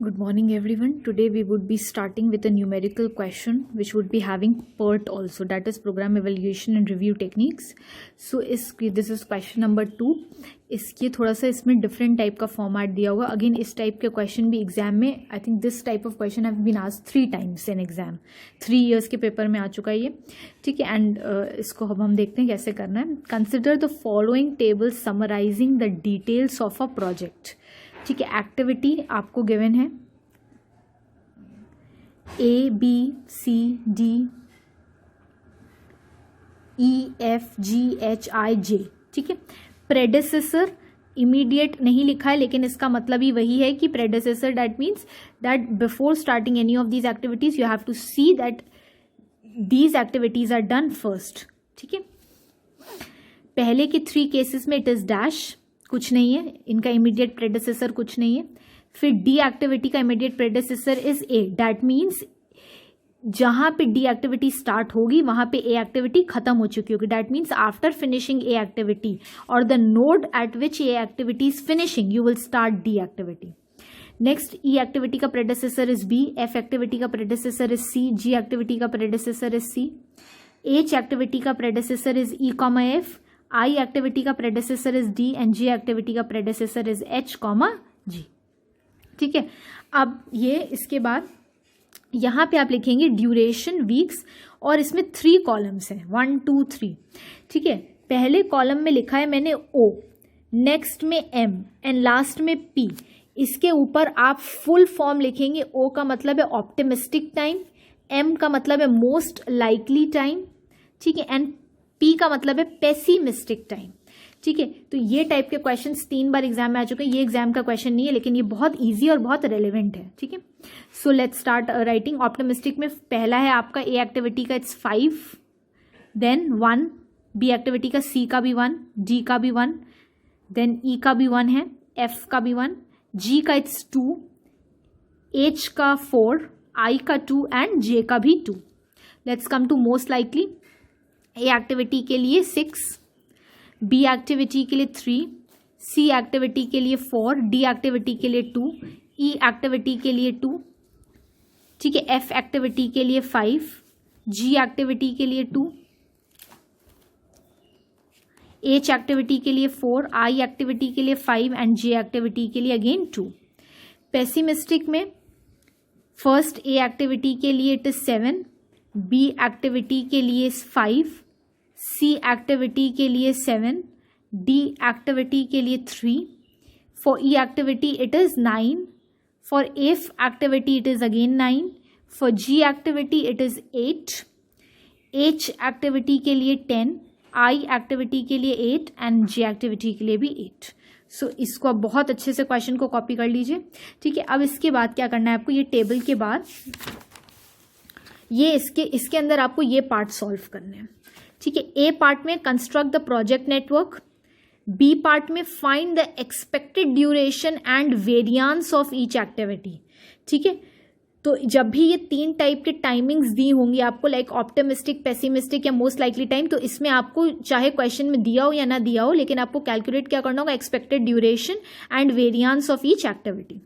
Good morning everyone. Today we would be starting with a numerical question which would be having PERT also, that is program evaluation and review techniques. So this is question number 2. इसके थोड़ा सा इसमें different type का format दिया हुआ. Again इस type के question भी एग्जाम में, I think this type of question have been asked 3 times in exam. 3 years के पेपर में आ चुका है ये, ठीक है. एंड इसको अब हम देखते हैं कैसे करना है. Consider the following table summarising the details of a project. ठीक है, एक्टिविटी आपको गिवन है ABCDEFGHIJ. ठीक है. प्रेडेसेसर इमीडिएट नहीं लिखा है, लेकिन इसका मतलब ही वही है कि predecessor that means that before starting any of these activities you have to see that these activities are done first. ठीक है. पहले के 3 केसेस में इट इज डैश, कुछ नहीं है, इनका इमीडिएट प्रेडेसेसर कुछ नहीं है. फिर डी एक्टिविटी का immediate predecessor is a, that means जहां पे डी एक्टिविटी स्टार्ट होगी वहां पे ए एक्टिविटी खत्म हो चुकी होगी. That means after finishing a activity और the node at which a activity is finishing you will start D activity. Next E activity का predecessor is B, F activity का predecessor is C, G activity का predecessor is C, H activity का predecessor is E comma F, I activity का predecessor is D and J activity का predecessor is H comma G. ठीक है. अब ये इसके बाद यहां पे आप लिखेंगे ड्यूरेशन वीक्स और इसमें 3 कॉलम्स हैं 1 2 3. ठीक है. पहले कॉलम में लिखा है मैंने ओ, नेक्स्ट में एम एंड लास्ट में पी. इसके ऊपर आप फुल फॉर्म लिखेंगे. ओ का मतलब है ऑप्टिमिस्टिक टाइम, एम का मतलब है मोस्ट लाइकली टाइम, ठीक है, एंड पी का मतलब है पेसिमिस्टिक टाइम. ठीक है. तो ये टाइप के क्वेश्चंस 3 बार एग्जाम में आ चुके हैं. ये एग्जाम का क्वेश्चन नहीं है, लेकिन ये बहुत इजी और बहुत रेलेवेंट है. ठीक है. So let's start writing. Optimistic में पहला है आपका ए एक्टिविटी का इट्स 5, देन 1, बी एक्टिविटी का सी का भी 1, डी का भी 1, देन ई का भी 1 है, एफ का भी 1, जी का इट्स 2, एच का 4, आई का 2 एंड जे का भी 2. Let's come to most likely. A activity के लिए 6, बी एक्टिविटी के लिए 3, सी एक्टिविटी के लिए 4, डी एक्टिविटी के लिए 2, ई एक्टिविटी के लिए 2, ठीक है, एफ एक्टिविटी के लिए 5, जी एक्टिविटी के लिए 2, एच एक्टिविटी के लिए 4, आई एक्टिविटी के लिए 5 एंड जे एक्टिविटी के लिए अगेन 2. पेसिमिस्टिक में फर्स्ट ए एक्टिविटी के लिए इट इज 7, बी एक्टिविटी के लिए 5, सी एक्टिविटी के लिए 7, डी एक्टिविटी के लिए 3, for E activity it is 9, for F activity it is again 9, for G activity it is 8, H activity के लिए 10, आई एक्टिविटी के लिए 8 एंड जी एक्टिविटी के लिए भी 8. सो इसको आप बहुत अच्छे से क्वेश्चन को कॉपी कर लीजिए. ठीक है. अब इसके बाद क्या करना है आपको, ये टेबल के बाद ये इसके अंदर आपको ये पार्ट सॉल्व करने हैं. ठीक है. ए पार्ट में construct the project network, B part में find the expected duration and variance of each activity. ठीक है. तो जब भी ये 3 टाइप के टाइमिंग्स दी होंगी आपको, लाइक ऑप्टिमिस्टिक, पेसिमिस्टिक या मोस्ट लाइकली टाइम, तो इसमें आपको चाहे क्वेश्चन में दिया हो या ना दिया हो, लेकिन आपको कैलकुलेट क्या करना होगा, expected duration and variance of each activity.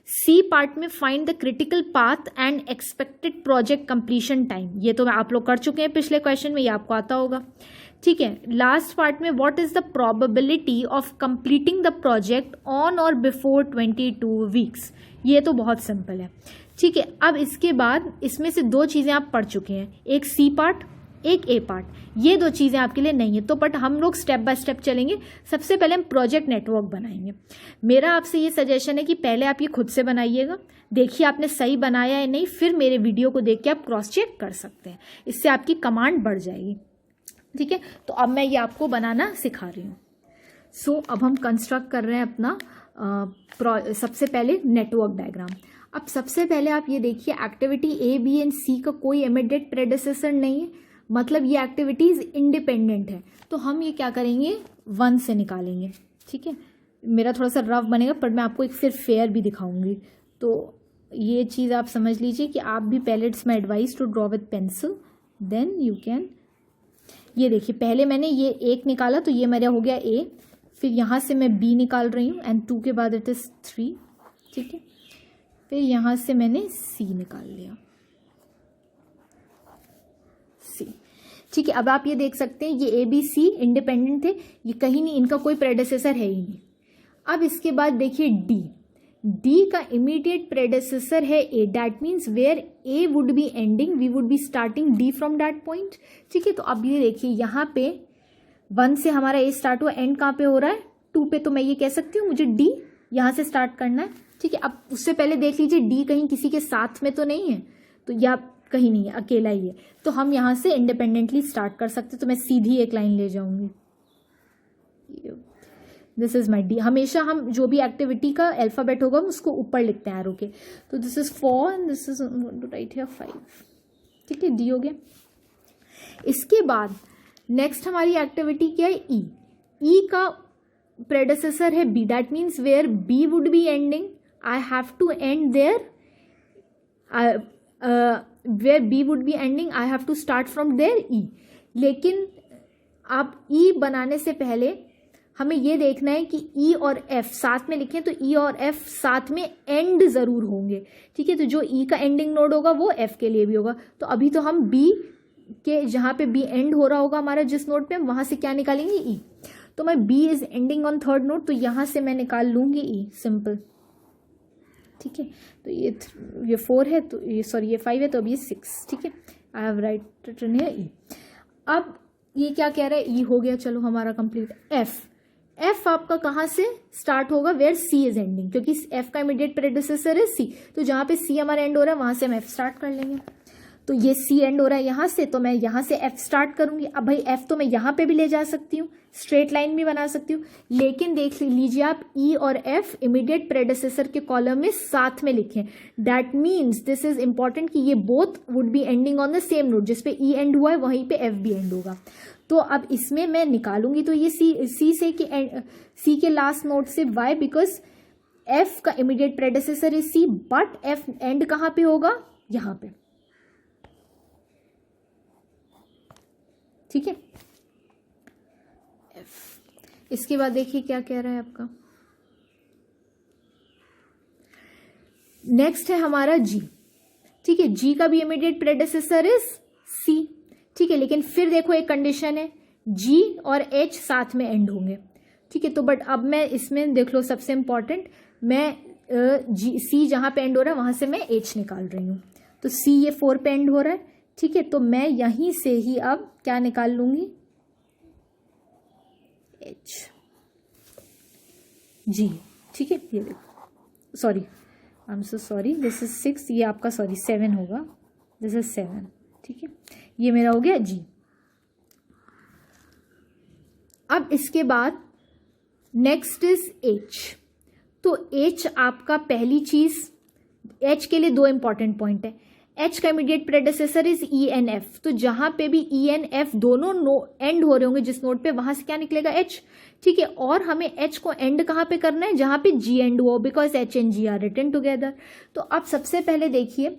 C part में find the critical path and expected project completion time. ये तो आप लोग कर चुके हैं पिछले क्वेश्चन में, ये आपको आता होगा. ठीक है. लास्ट पार्ट में what is the probability of completing the project on और बिफोर 22 वीक्स. ये तो बहुत सिंपल है. ठीक है. अब इसके बाद इसमें से 2 चीजें आप पढ़ चुके हैं, एक सी पार्ट एक ए पार्ट. ये 2 चीजें आपके लिए नहीं है, तो बट हम लोग स्टेप बाय स्टेप चलेंगे. सबसे पहले हम प्रोजेक्ट नेटवर्क बनाएंगे. मेरा आपसे ये सजेशन है कि पहले आप ये खुद से बनाइएगा, देखिए आपने सही बनाया है नहीं, फिर मेरे वीडियो को देख के आप क्रॉस चेक कर सकते हैं. इससे आपकी कमांड बढ़ जाएगी. ठीक है. तो अब मैं ये आपको बनाना सिखा रही हूँ. सो अब हम कंस्ट्रक्ट कर रहे हैं अपना सबसे पहले नेटवर्क डायग्राम. अब सबसे पहले आप ये देखिए, एक्टिविटी ए बी एंड सी का कोई इमीडिएट प्रेडेसेसर नहीं है, मतलब ये एक्टिविटीज इंडिपेंडेंट है. तो हम ये क्या करेंगे, 1 से निकालेंगे. ठीक है. मेरा थोड़ा सा रफ बनेगा, पर मैं आपको एक फिर फेयर भी दिखाऊंगी. तो ये चीज़ आप समझ लीजिए कि आप भी पहले it's my advice to draw with pencil, then you can. ये देखिए, पहले मैंने ये 1 निकाला तो ये मेरा हो गया ए, फिर यहाँ से मैं बी निकाल रही हूँ एंड 2 के बाद इट इज़ 3. ठीक है. फिर यहाँ से मैंने सी निकाल लिया, सी। ठीक है, अब आप ये देख सकते हैं ये ए बी सी इंडिपेंडेंट थे, ये कहीं नहीं, इनका कोई प्रेडेसेसर है ही नहीं। अब इसके बाद देखिए डी, डी का इमीडिएट प्रेडेसेसर है A, that means where A would be ending we would be starting D from that point. ठीक है, तो अब ये देखिए यहाँ पे 1 से हमारा ए स्टार्ट हुआ, एंड कहाँ पे हो रहा है 2 पे, तो मैं ये कह सकती हूँ मुझे डी यहाँ से स्टार्ट करना है। ठीक है, अब उससे पहले देख लीजिए डी कहीं किसी के साथ में तो नहीं है, तो या कहीं नहीं है, अकेला ही है, तो हम यहाँ से इंडिपेंडेंटली स्टार्ट कर सकते, तो मैं सीधी एक लाइन ले जाऊंगी, दिस इज माई डी। हमेशा हम जो भी एक्टिविटी का अल्फाबेट होगा हम उसको ऊपर लिखते हैं एरो के, तो this is 4 and this is right here 5। ठीक है, डी हो गया। इसके बाद नेक्स्ट हमारी एक्टिविटी क्या है, ई। ई का प्रेडेसेसर है B, that means where B would be ending I have to end there, where B would be ending I have to start from there E. लेकिन आप ई बनाने से पहले हमें ये देखना है कि ई और एफ साथ में लिखें, तो ई और एफ साथ में एंड जरूर होंगे। ठीक है, तो जो ई का एंडिंग नोड होगा वो एफ के लिए भी होगा। तो अभी तो हम बी के जहाँ पे बी एंड हो रहा होगा हमारा जिस नोड पे, हम वहां से क्या निकालेंगे, ई। तो मैं B is ending on third node, तो यहां से मैं निकाल लूंगी ई, सिंपल। ठीक है, तो ये 4 है, तो ये सॉरी ये 5 है, तो अब ये 6। ठीक है, I have write written here E. अब ये क्या कह रहा है, ई हो गया, चलो हमारा कंप्लीट। एफ, एफ आपका कहाँ से स्टार्ट होगा, वेयर सी इज एंडिंग, क्योंकि एफ का इमीडिएट प्रेडिसेसर है सी, तो जहां पे सी हमारा एंड हो रहा है वहां से हम एफ स्टार्ट कर लेंगे। तो ये सी एंड हो रहा है यहाँ से, तो मैं यहाँ से एफ स्टार्ट करूंगी। अब भाई एफ तो मैं यहाँ पे भी ले जा सकती हूँ, स्ट्रेट लाइन भी बना सकती हूँ, लेकिन देख लीजिए आप ई और एफ इमीडिएट प्रेडेसेसर के कॉलम में साथ में लिखें, that means this is important कि ये both would be ending on the same node, जिसपे ई एंड हुआ है वहीं पे एफ भी एंड होगा। तो अब इसमें मैं निकालूंगी, तो ये सी से कि सी के लास्ट नोड से, वाई, बिकॉज एफ का immediate predecessor is C, but F end कहाँ पे होगा, यहाँ पे। ठीक है, एफ। इसके बाद देखिए क्या कह रहा है आपका, नेक्स्ट है हमारा जी। ठीक है, जी का भी इमीडिएट प्रेडेसेसर इज सी। ठीक है, लेकिन फिर देखो एक कंडीशन है, जी और एच साथ में एंड होंगे। ठीक है, तो बट अब मैं इसमें देख लो सबसे इंपॉर्टेंट, मैं जी सी जहां पे एंड हो रहा है वहां से मैं एच निकाल रही हूं, तो सी ये 4 पे एंड हो रहा है। ठीक है, तो मैं यहीं से ही अब क्या निकाल लूंगी, एच, जी। ठीक है, ये देखो, sorry I am so sorry, this is 6, ये आपका सॉरी 7 होगा, दिस इज 7। ठीक है, ये मेरा हो गया जी। अब इसके बाद नेक्स्ट इज एच। तो एच आपका पहली चीज, एच के लिए 2 इंपॉर्टेंट पॉइंट है। एच का immediate predecessor is E and F, तो जहां पे भी ई एन एफ दोनों एंड हो रहे होंगे जिस नोड पे, वहां से क्या निकलेगा, एच। ठीक है, और हमें एच को एंड कहां पे करना है, जहां पे जी एंड हुआ, because H and G are written together. तो अब सबसे पहले देखिए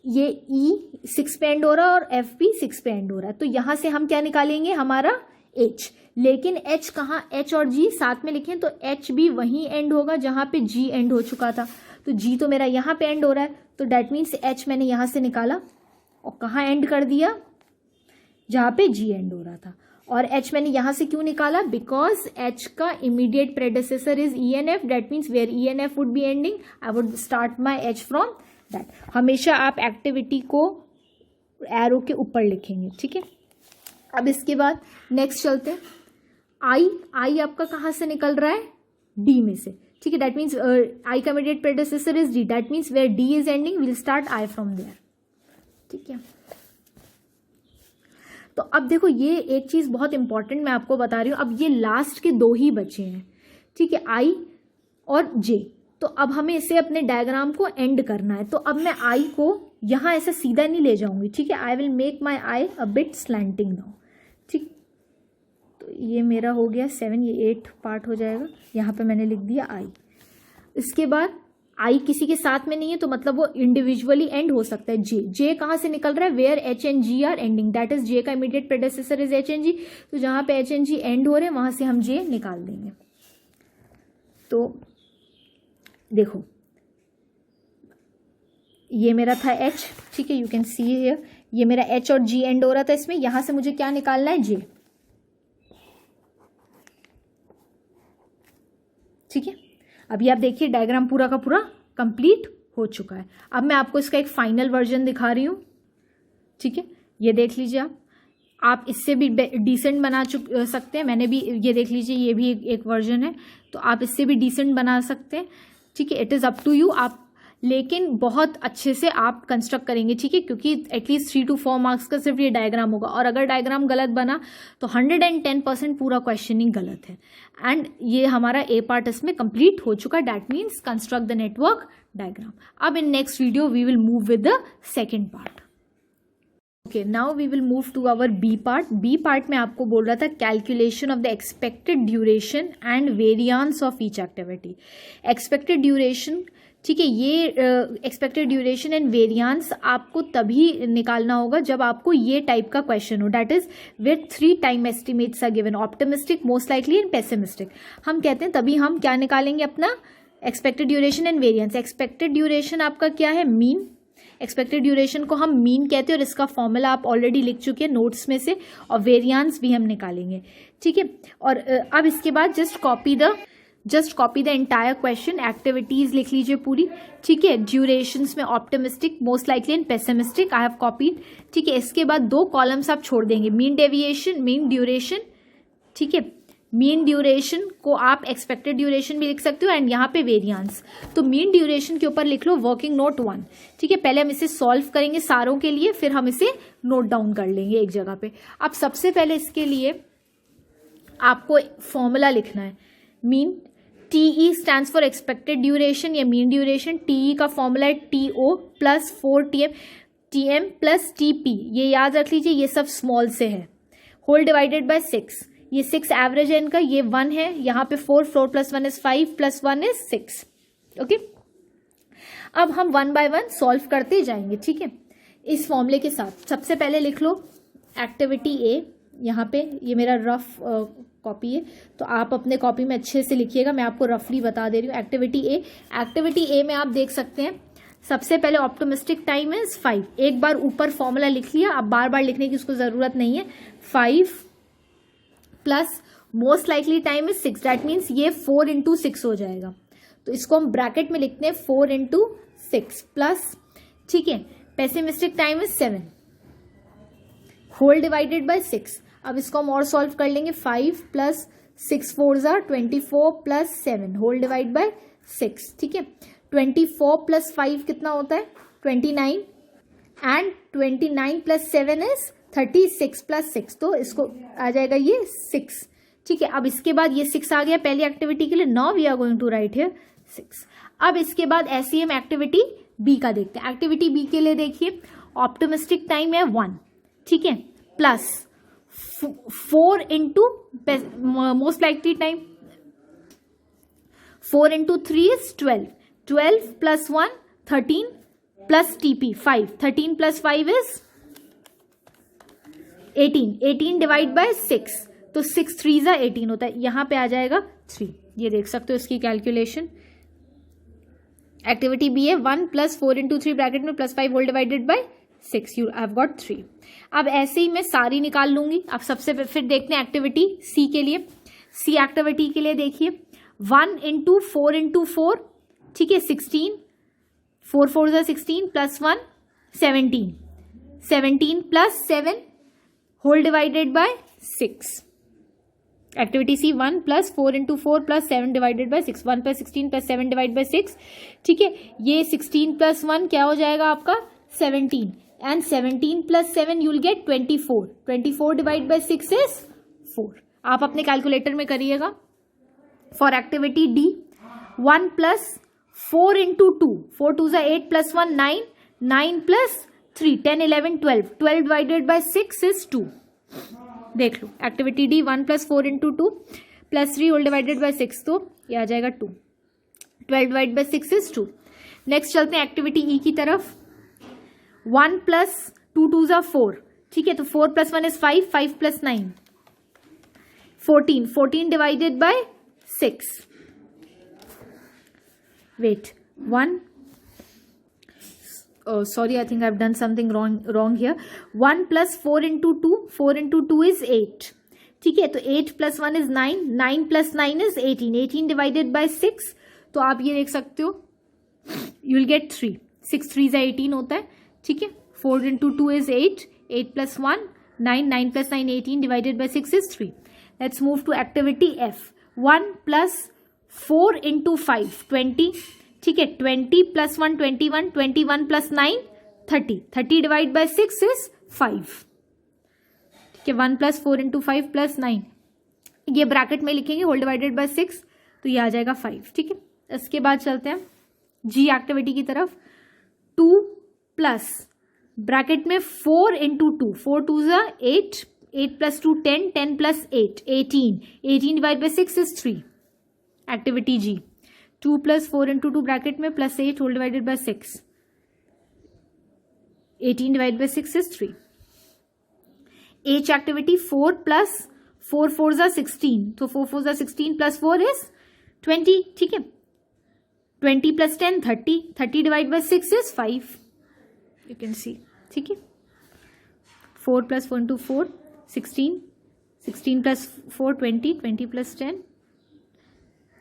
ये ई 6 पे एंड हो रहा है और एफ भी 6 पे एंड हो रहा है, तो यहां से हम क्या निकालेंगे, हमारा एच। लेकिन एच कहाँ, एच और जी साथ में लिखें, तो एच भी वहीं एंड होगा जहां पे जी एंड हो चुका था, तो जी तो मेरा यहाँ पे एंड हो रहा है, तो डेट मीन्स एच मैंने यहां से निकाला और कहाँ एंड कर दिया, जहां पे जी एंड हो रहा था। और एच मैंने यहां से क्यों निकाला, बिकॉज एच का immediate predecessor is E and F, that means where E and F would be ending I would start my H from that. हमेशा आप एक्टिविटी को एरो के ऊपर लिखेंगे। ठीक है, अब इसके बाद नेक्स्ट चलते हैं, आई। आई आपका कहां से निकल रहा है, डी में से। ठीक है, दैट मीन्स आई का immediate predecessor is D, that means where D is ending will start I from there. ठीक है, तो अब देखो ये एक चीज बहुत इंपॉर्टेंट मैं आपको बता रही हूं, अब ये लास्ट के 2 ही बचे हैं। ठीक है, आई और जे, तो अब हमें इसे अपने डायग्राम को एंड करना है, तो अब मैं आई को यहां ऐसा सीधा नहीं ले जाऊंगी। ठीक है, I will make my I a bit slanting now. ठीक, तो ये मेरा हो गया 7, ये 8 पार्ट हो जाएगा, यहाँ पे मैंने लिख दिया आई। इसके बाद आई किसी के साथ में नहीं है, तो मतलब वो इंडिविजुअली एंड हो सकता है। जे, जे कहाँ से निकल रहा है, where H and G are ending, that is J का immediate predecessor is H and G, तो जहां पे एच एंड जी एंड हो रहे हैं वहां से हम जे निकाल देंगे। तो देखो ये मेरा था H, ठीक है, यू कैन सी हियर, ये मेरा H और G एंड हो रहा था इसमें, यहां से मुझे क्या निकालना है, J, ठीक है। अभी आप देखिए डायग्राम पूरा का पूरा कंप्लीट हो चुका है। अब मैं आपको इसका एक फाइनल वर्जन दिखा रही हूँ, ठीक है, ये देख लीजिए आप इससे भी डिसेंट बना सकते हैं। मैंने भी, ये देख लीजिए, ये भी एक वर्जन है, तो आप इससे भी डिसेंट बना सकते हैं, ठीक है। It is up to you, आप लेकिन बहुत अच्छे से आप कंस्ट्रक्ट करेंगे, ठीक है, क्योंकि एटलीस्ट 3 to 4 मार्क्स का सिर्फ ये डायग्राम होगा, और अगर डायग्राम गलत बना तो 110% पूरा क्वेश्चनिंग गलत है। एंड ये हमारा ए पार्ट इसमें कंप्लीट हो चुका है, that means construct the network diagram. अब in next video we will move with the second part. Okay, now we will move to our B part. B part में आपको बोल रहा था calculation of the expected duration and variance of each activity. Expected duration, ठीक है, ये expected duration and variance आपको तभी निकालना होगा जब आपको ये टाइप का क्वेश्चन हो, that is with 3 time estimates are given, optimistic, most likely and pessimistic. हम कहते हैं तभी हम क्या निकालेंगे, अपना expected duration and variance. Expected duration आपका क्या है, मीन। एक्सपेक्टेड ड्यूरेशन को हम मीन कहते हैं, और इसका फॉर्मूला आप ऑलरेडी लिख चुके हैं नोट्स में से, और वेरियांस भी हम निकालेंगे, ठीक है। और अब इसके बाद just copy the entire question, activities लिख लीजिए पूरी, ठीक है। ड्यूरेशंस में optimistic, most likely and pessimistic I have copied, ठीक है। इसके बाद 2 कॉलम्स आप छोड़ देंगे, मीन डेविएशन, मीन ड्यूरेशन, ठीक है। मीन ड्यूरेशन को आप एक्सपेक्टेड ड्यूरेशन भी लिख सकते हो, एंड यहाँ पे वेरियांस। तो मीन ड्यूरेशन के ऊपर लिख लो वर्किंग नोट 1, ठीक है। पहले हम इसे सॉल्व करेंगे सारों के लिए, फिर हम इसे नोट डाउन कर लेंगे एक जगह पे। अब सबसे पहले इसके लिए आपको फॉर्मूला लिखना है, mean. TE stands for expected duration या मीन ड्यूरेशन। TE का फॉर्मूला है TO plus 4TM, TM plus TP, ये याद रख लीजिए, ये सब स्मॉल से है, होल डिवाइडेड बाय 6, ये 6 एवरेज है इनका, ये 1 है, यहाँ पे 4 plus 1 is 5 plus 1 is 6, okay. अब हम 1 by 1 सॉल्व करते जाएंगे, ठीक है, इस फॉर्मूले के साथ। सबसे पहले लिख लो एक्टिविटी A, यहाँ पे ये मेरा रफ कॉपी है, तो आप अपने कॉपी में अच्छे से लिखिएगा, मैं आपको रफली बता दे रही हूँ। एक्टिविटी ए में आप देख सकते हैं, सबसे पहले ऑप्टिमिस्टिक टाइम इज 5, एक बार ऊपर फॉर्मूला लिख लिया, अब बार बार लिखने की उसको जरूरत नहीं है। 5 plus most likely time is 6, that means ये 4 into 6 हो जाएगा, तो इसको हम ब्रैकेट में लिखते हैं 4 into 6 प्लस, ठीक है, pessimistic time is 7, whole divided by 6। अब इसको हम और सॉल्व कर लेंगे, 5 plus 6 4s are 24 plus 7, whole divide by 6, ठीक है। 24 प्लस 5 कितना होता है, 29, एंड 29 प्लस 7 इज 36 प्लस 6, तो इसको आ जाएगा ये 6, ठीक है। अब इसके बाद ये 6 आ गया पहली एक्टिविटी के लिए, now we are going to write here 6। अब इसके बाद ऐसे ही हम एक्टिविटी बी का देखते हैं। एक्टिविटी बी के लिए देखिए, ऑप्टिमिस्टिक टाइम है 1, ठीक है, plus 4 into most likely time, 4 into 3 is 12, 12 plus 1 13 plus TP 5, 13 plus 5 is 18, 18 divide by 6, तो 6 3s are 18 होता है, यहां पे आ जाएगा 3, ये देख सकते हो इसकी कैलकुलेशन। एक्टिविटी बी है 1 प्लस 4 into 3 ब्रैकेट में plus 5 whole divided by 6, you have got 3। अब ऐसे ही मैं सारी निकाल लूंगी। अब सबसे फिर देखते हैं एक्टिविटी सी के लिए। सी एक्टिविटी के लिए देखिए, 1 into 4 into 4, ठीक है, 16, 4 4s are 16 plus 1 17, 17 plus 7 whole divided by 6। Activity C 1 plus 4 into 4 plus 7 divided by 6, 1 plus 16 plus 7 divide by 6, ठीक है। ये 16 प्लस 1 क्या हो जाएगा आपका 17, and 17 plus 7 you will get 24, 24 divided by 6 is 4, आप अपने कैलकुलेटर में करिएगा। For activity D, 1 plus 4 into 2, 4 2s are 8 plus 1 9, 9 plus 3 10 11 12, 12 divided by 6 is 2, देख लो activity D 1 plus 4 into 2 plus 3 whole divided by 6, तो ये आ जाएगा 2, 12 डिवाइड बाय 6 is 2। नेक्स्ट चलते हैं एक्टिविटी ई की तरफ। 1 प्लस 2 2s are 4, ठीक है, तो 4 plus 1 is 5, 5 plus 9 14, 14 divided by 6, wait 1 sorry, I think I've done something wrong here. 1 plus 4 into 2, 4 into 2 is 8. ठीक है, तो 8 plus 1 is 9, 9 plus 9 is 18, 18 divided by 6, तो आप ये देख सकते हो, you will get 3, 6 3 is 18 होता है. ठीक है, 4 into 2 is 8, 8 plus 1 9, 9 plus 9 18 divided by 6 is 3. Let's move to activity F. 1 plus 4 into 5 20. ठीक है, 20 plus 1 21, 21 plus 9 30, 30 divided by 6 is 5. ठीक है, 1 plus 4 into 5 plus 9, ये ब्रैकेट में लिखेंगे होल डिवाइडेड बाय 6, तो ये आ जाएगा 5. ठीक है, इसके बाद चलते हैं जी एक्टिविटी की तरफ. 2 प्लस ब्रैकेट में 4 into 2, 4 2 is 8, 8 plus 2 10, 10 plus 8 18, 18 divided by 6 is 3. Activity G. 2 plus 4 into 2 bracket में plus 8 whole divided by 6, 18 divided by 6 is 3. H activity 4 plus 4 4s are 16, तो 4 4s are 16 plus 4 is 20. ठीक है, 20 plus 10 30, 30 divided by 6 is 5. You can see. ठीक है, 4 plus 4 into 4 16, 16 plus 4 20, 20 plus 10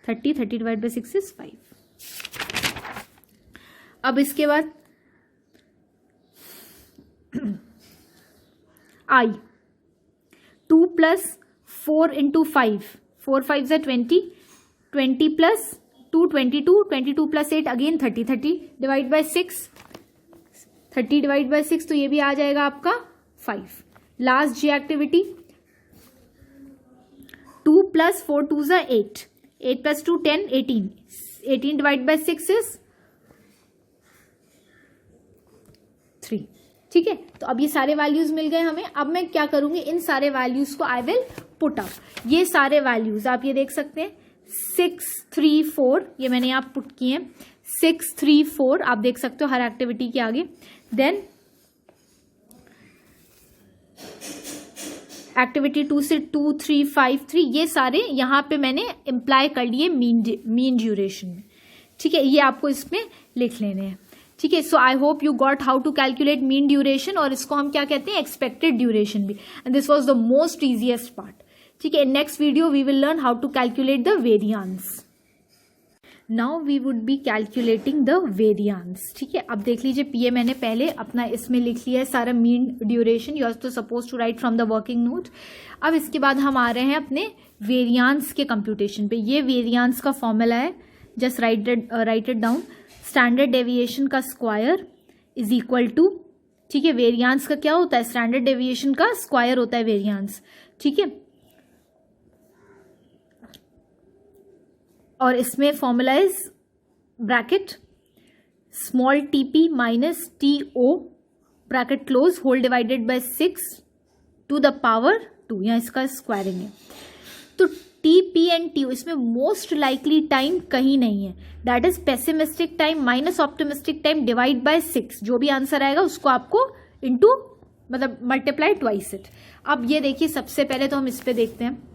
30, 30 divided by 6 is 5. अब इसके बाद I 2 plus 4 into 5, 4 5s are 20, 20 plus 2 22, 22 plus 8 again 30, 30 divided by 6, 30 divided by 6, तो ये भी आ जाएगा आपका 5. Last ji activity 2 plus 4 2s are 8, 8 plus 2 10, 18, 18 divided by 6 is 3. ठीक है, तो अब ये सारे वैल्यूज मिल गए हमें. अब मैं क्या करूंगी, इन सारे वैल्यूज को आई विल पुट अप. ये सारे वैल्यूज आप ये देख सकते हैं 6 3 4, ये मैंने यहाँ पुट किए हैं 6 3 4, आप देख सकते हो हर एक्टिविटी के आगे. देन एक्टिविटी 2 से 2 3 5 3, ये सारे यहाँ पे मैंने इम्प्लाई कर लिए मीन ड्यूरेशन में. ठीक है, ये आपको इसमें लिख लेने हैं. ठीक है, so I hope you got how to calculate mean duration, और इसको हम क्या कहते हैं, एक्सपेक्टेड ड्यूरेशन भी. And this was the most easiest part. ठीक है, in next video we will learn how to calculate the variance. Now we would be calculating the variance. ठीक है, अब देख लीजिए पीए मैंने पहले अपना इसमें लिख लिया है सारा मीन ड्यूरेशन. यू आर तो suppose to write from the working note. अब इसके बाद हम आ रहे हैं अपने वेरियांस के कंप्यूटेशन पे. ये वेरियांस का फॉर्मूला है, just right it down. Standard deviation का स्क्वायर इज इक्वल टू, ठीक है, वेरियांस का क्या होता है, स्टैंडर्ड डेविएशन का स्क्वायर होता है वेरियांस. ठीक है, और इसमें formula is bracket small TP minus TO bracket close whole divided by 6 to the power 2, यहाँ इसका स्क्वायरिंग है. तो टीपी एंड टीओ, इसमें मोस्ट लाइकली टाइम कहीं नहीं है, that is pessimistic time minus optimistic time divide by 6. जो भी आंसर आएगा उसको आपको इनटू मतलब मल्टीप्लाई ट्वाइस इट. अब ये देखिए, सबसे पहले तो हम इस पे देखते हैं.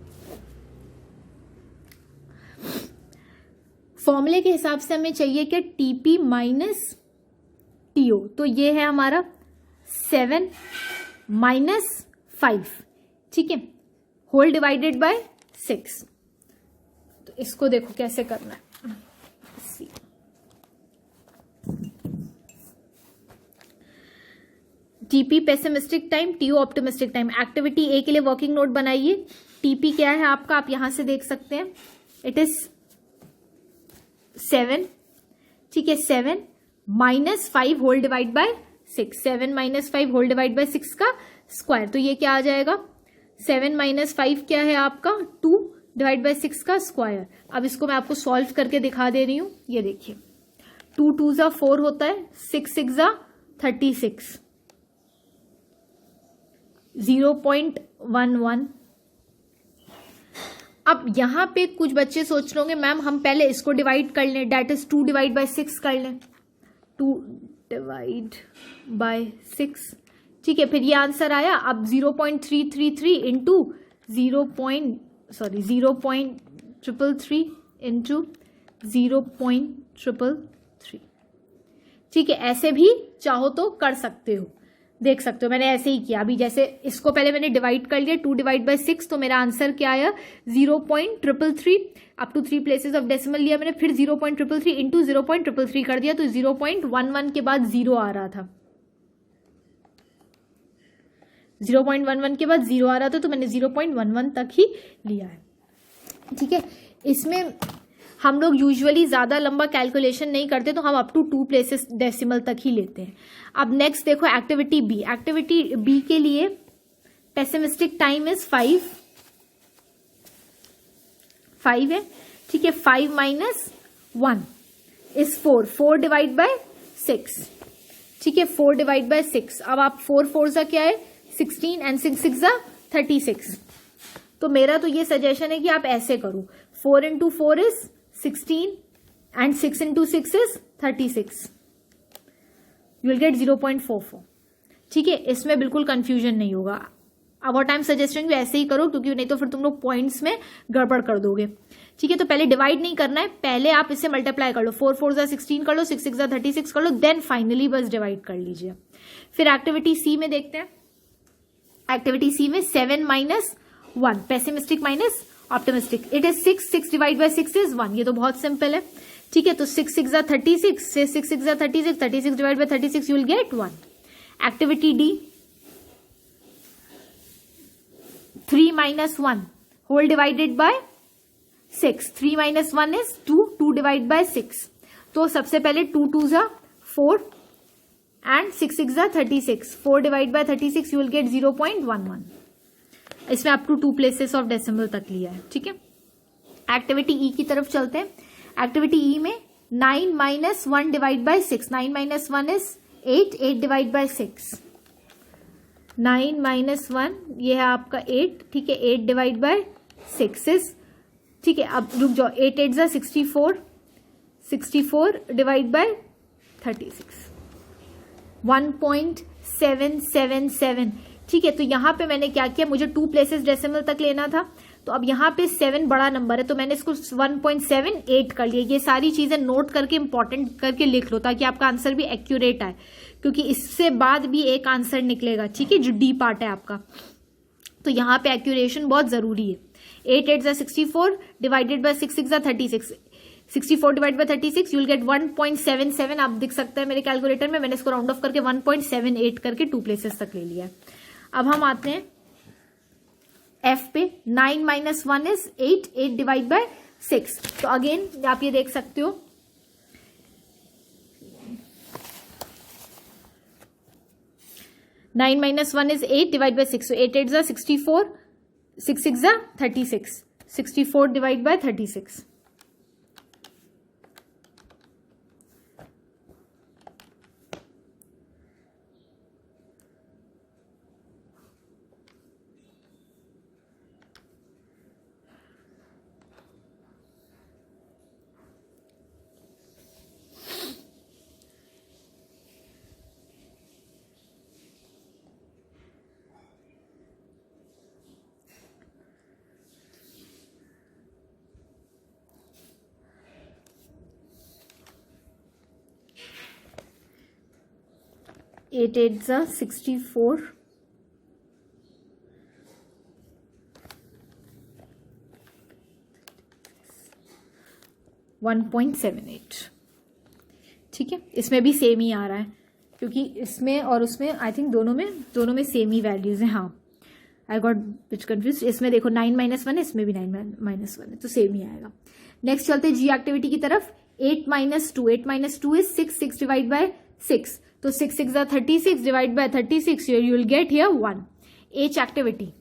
फॉर्मूले के हिसाब से हमें चाहिए कि टीपी माइनस टीओ, तो ये है हमारा 7 माइनस 5. ठीक है, होल डिवाइडेड बाय 6. तो इसको देखो कैसे करना है. TP pessimistic time, TO optimistic time. Activity A के लिए वर्किंग नोट बनाइए. टीपी क्या है आपका, आप यहां से देख सकते हैं, इट इज 7. ठीक है, 7 minus 5 whole divide by 6, 7 minus 5 whole divide by 6 का स्क्वायर. तो ये क्या आ जाएगा, 7 माइनस 5 क्या है आपका, 2 डिवाइड बाय 6 का स्क्वायर. अब इसको मैं आपको सॉल्व करके दिखा दे रही हूं. ये देखिए, 2 2 जा 4 होता है, 6 6 जा 36, 0.11. अब यहां पे कुछ बच्चे सोच रहे होंगे मैम हम पहले इसको डिवाइड कर लें, डेट इज 2 डिवाइड बाय 6 कर लें. 2 डिवाइड बाय 6. ठीक है, फिर ये आंसर आया. अब 0.333 इंटू 0.333 इंटू 0.333. ठीक है, ऐसे भी चाहो तो कर सकते हो, देख सकते हो, मैंने ऐसे ही किया। अभी जैसे इसको पहले मैंने डिवाइड कर लिया, 2 डिवाइड बाई 6, तो मेरा आंसर क्या आया 0.333। Up to 3 places of decimal लिया मैंने, फिर 0.333 इंटू 0.333 कर दिया, तो 0.11 के बाद 0 आ रहा था, 0.11 के बाद 0 आ रहा था, तो मैंने 0.11 तक ही लिया है। ठीक है, इसमें हम लोग यूजुअली ज़्यादा लंबा कैलकुलेशन नहीं करते, तो हम अप टू 2 प्लेसेस डेसिमल तक ही लेते हैं। अब नेक्स्ट देखो एक्टिविटी बी। एक्टिविटी बी के लिए पेसिमिस्टिक टाइम इज 5 है। ठीक है, 5 माइनस 1 इज 4 डिवाइड बाय 6। ठीक है, 4 डिवाइड बाय 6। अब आप 4 4 सा क्या है 16 एंड 6 6 सा 36। तो मेरा तो ये सजेशन है कि आप ऐसे करो, 4 into 4 is 16 and 6 into 6 is 36. You will get 0.44. ठीक है, इसमें बिल्कुल कंफ्यूजन नहीं होगा। अब और टाइम सजेशन भी ऐसे ही करो, क्योंकि नहीं तो फिर तुम लोग पॉइंट्स में गड़बड़ कर दोगे। ठीक है, तो पहले डिवाइड नहीं करना है, पहले आप इसे मल्टीप्लाई कर लो, 4 4 जा 16 कर लो, 6 6 जा 36 कर लो, देन फाइनली बस डिवाइड कर लीजिए। फिर एक्टिविटी सी में देखते हैं। एक्टिविटी सी में 7 minus 1, pessimistic minus optimistic, it is 6 divide by 6 is 1। ये तो बहुत सिंपल है। ठीक है, तो 6 6 जा 36, 6 6 जा 36, 36 divide by 36 you will get 1। Activity D, 3 minus 1 whole divided by 6, 3 minus 1 is 2 divide by 6। तो सबसे पहले 2 2 जा 4 एंड 6 6 जा 36, 4 divide by 36 you will get 0.11। इसमें up to 2 places of decimal तक लिया है। ठीक है, एक्टिविटी ई की तरफ चलते हैं। एक्टिविटी ई में 9 minus 1 divide by 6, 9 minus 1 is 8 divide by 6, 9 minus 1 ये है आपका 8। ठीक है, 8 डिवाइड बाय 6 इज, ठीक है अब रुक जाओ, 8 8 जा 64, 64 डिवाइड बाय 36, 1.777। ठीक है, तो यहां पे मैंने क्या किया, मुझे 2 प्लेसेस डेसिमल तक लेना था, तो अब यहां पे 7 बड़ा नंबर है, तो मैंने इसको 1.78 कर लिया। ये सारी चीजें नोट करके इंपॉर्टेंट करके लिख लो, ताकि आपका आंसर भी एक्यूरेट आए, क्योंकि इससे बाद भी एक आंसर निकलेगा। ठीक है, जो डी पार्ट है आपका, तो यहां पे एक्यूरेशन बहुत जरूरी है। 8 8 जा 64 डिवाइडेड बाय 6 6 जा 36, 64 divide by 36 you will gate 1.77। आप दिख सकता है मेरे कैलकुलेटर में, मैंने इसको राउंड ऑफ करके 1.78 करके 2 प्लेसेस तक ले लिया है। अब हम आते हैं एफ पे। 9 माइनस 1 इज 8 डिवाइड बाय 6। तो अगेन आप ये देख सकते हो, nine minus 1 is 8 divide by 6, 8 8 जा 64, 6 6 जा 36, 64 डिवाइड बाय 36। एट 8 जा 64, 1.78। ठीक है, इसमें भी सेम ही आ रहा है, क्योंकि इसमें और उसमें आई थिंक दोनों में सेम ही वैल्यूज हैं। हाँ, आई गॉट बिट कंफ्यूज। इसमें देखो 9 माइनस 1 है, इसमें भी 9 माइनस 1 है, तो सेम ही आएगा। नेक्स्ट चलते हैं जी एक्टिविटी की तरफ। 8 minus 2, 8 minus 2 is 6 divide by 6, तो 6 6 जा 36 divide by 36 you will get here 1। H activity,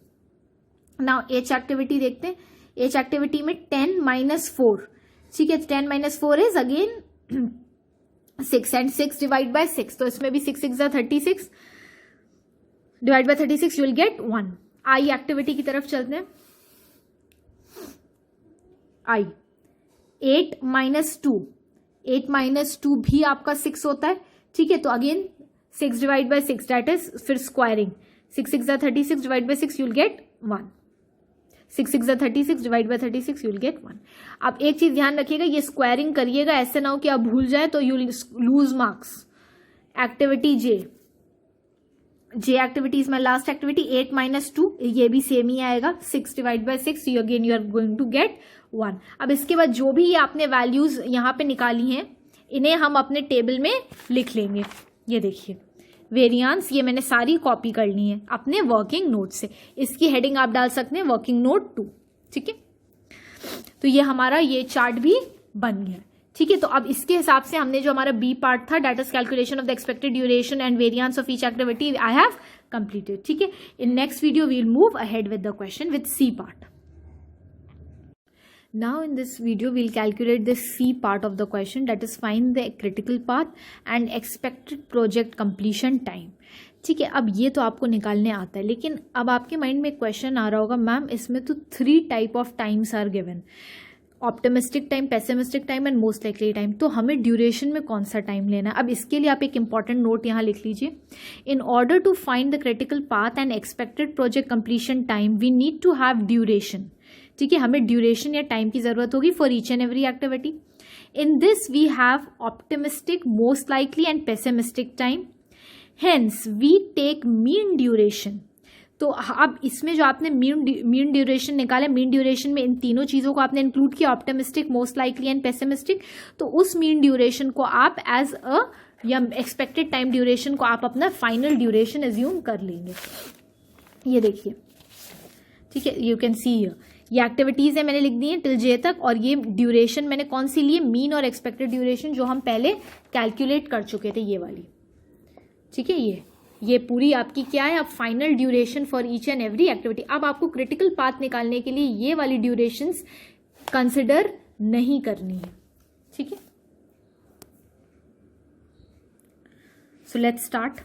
now H activity देखते हैं। एच एक्टिविटी में 10 माइनस 4, ठीक है, 10 minus 4 is again 6 and 6 divide by 6, तो इसमें भी 6 6 जा 36 divide by 36 you will get 1। I activity की तरफ चलते हैं। आई 8 माइनस 2, 8 माइनस 2 भी आपका 6 होता है। ठीक है, तो again 6 divide by 6 that is फिर स्क्वायरिंग, 6 6 जा 36 divide by 6 you will get 1, 6 6 जा 36 divide by 36 you will get 1। आप एक चीज ध्यान रखिएगा, ये स्क्वायरिंग करिएगा, ऐसे ना हो कि आप भूल जाए तो you lose marks. Activity J activity is my last activity, 8 - 2, ये भी सेम ही आएगा, 6 / 6, you again you are going to get 1। अब इसके बाद जो भी आपने वैल्यूज यहाँ पे निकाली हैं इन्हें हम अपने टेबल में लिख लेंगे। ये देखिए वेरिएंस, ये मैंने सारी कॉपी कर ली है अपने वर्किंग नोट से। इसकी हेडिंग आप डाल सकते हैं वर्किंग नोट 2, ठीक है। तो ये हमारा ये चार्ट भी बन गया, ठीक है। तो अब इसके हिसाब से हमने जो हमारा बी पार्ट था, that is calculation of the expected duration and variance of each activity, I have completed, ठीक है। In next video we will move ahead with the question with C part. Now in this video we'll calculate the C part of the question, that is find the critical path and expected project completion time. ठीक है, अब ये तो आपको निकालने आता है, लेकिन अब आपके माइंड में क्वेश्चन आ रहा होगा मैम इसमें तो 3 type of times are given, optimistic time, pessimistic time and most likely time, तो हमें ड्यूरेशन में कौन सा टाइम लेना है। अब इसके लिए आप एक इंपॉर्टेंट नोट यहाँ लिख लीजिए, in order to find the critical path and expected project completion time we need to have duration, ठीक है। हमें ड्यूरेशन या टाइम की जरूरत होगी for each and every activity. In this we have optimistic, most likely and pessimistic time, hence we take mean duration. तो अब इसमें जो आपने मीन ड्यूरेशन निकाला, मीन ड्यूरेशन में इन तीनों चीजों को आपने इंक्लूड किया, optimistic, most likely and pessimistic, तो उस मीन ड्यूरेशन को आप एज अ या एक्सपेक्टेड टाइम ड्यूरेशन को आप अपना फाइनल ड्यूरेशन एज्यूम कर लेंगे। ये देखिए, ठीक है, यू कैन सी हियर ये एक्टिविटीज है मैंने लिख दी है टिल जे तक, और ये ड्यूरेशन मैंने कौन सी ली है, मीन और एक्सपेक्टेड ड्यूरेशन, जो हम पहले कैलकुलेट कर चुके थे, ये वाली, ठीक है। ये पूरी आपकी क्या है, अब final duration for each and every activity. अब आपको क्रिटिकल पाथ निकालने के लिए ये वाली ड्यूरेशंस कंसिडर नहीं करनी है, ठीक है। So let's start.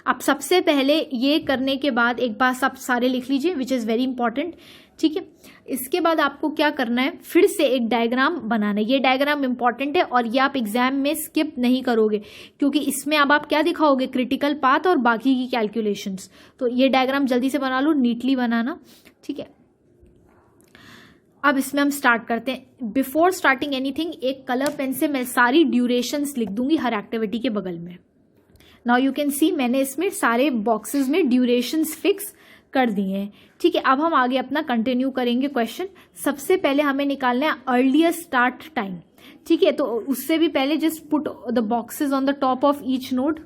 अब सबसे पहले ये करने के बाद एक बार सब सारे लिख लीजिए, विच इज वेरी इंपॉर्टेंट, ठीक है। इसके बाद आपको क्या करना है, फिर से एक डायग्राम बनाना है। ये डायग्राम इंपॉर्टेंट है और ये आप एग्जाम में स्किप नहीं करोगे, क्योंकि इसमें अब आप क्या दिखाओगे, क्रिटिकल पाथ और बाकी की कैलकुलेशंस। तो ये डायग्राम जल्दी से बना लो, नीटली बनाना, ठीक है। अब इसमें हम स्टार्ट करते हैं। बिफोर स्टार्टिंग एनीथिंग एक कलर पेन से मैं सारी ड्यूरेशंस लिख दूंगी हर एक्टिविटी के बगल में। नाउ यू कैन सी मैंने इसमें सारे बॉक्सेस में ड्यूरेशंस फिक्स कर दिए हैं, ठीक है। अब हम आगे अपना कंटिन्यू करेंगे क्वेश्चन। सबसे पहले हमें निकालना है अर्लिएस्ट स्टार्ट टाइम, ठीक है। तो उससे भी पहले just put the boxes on the top of each node.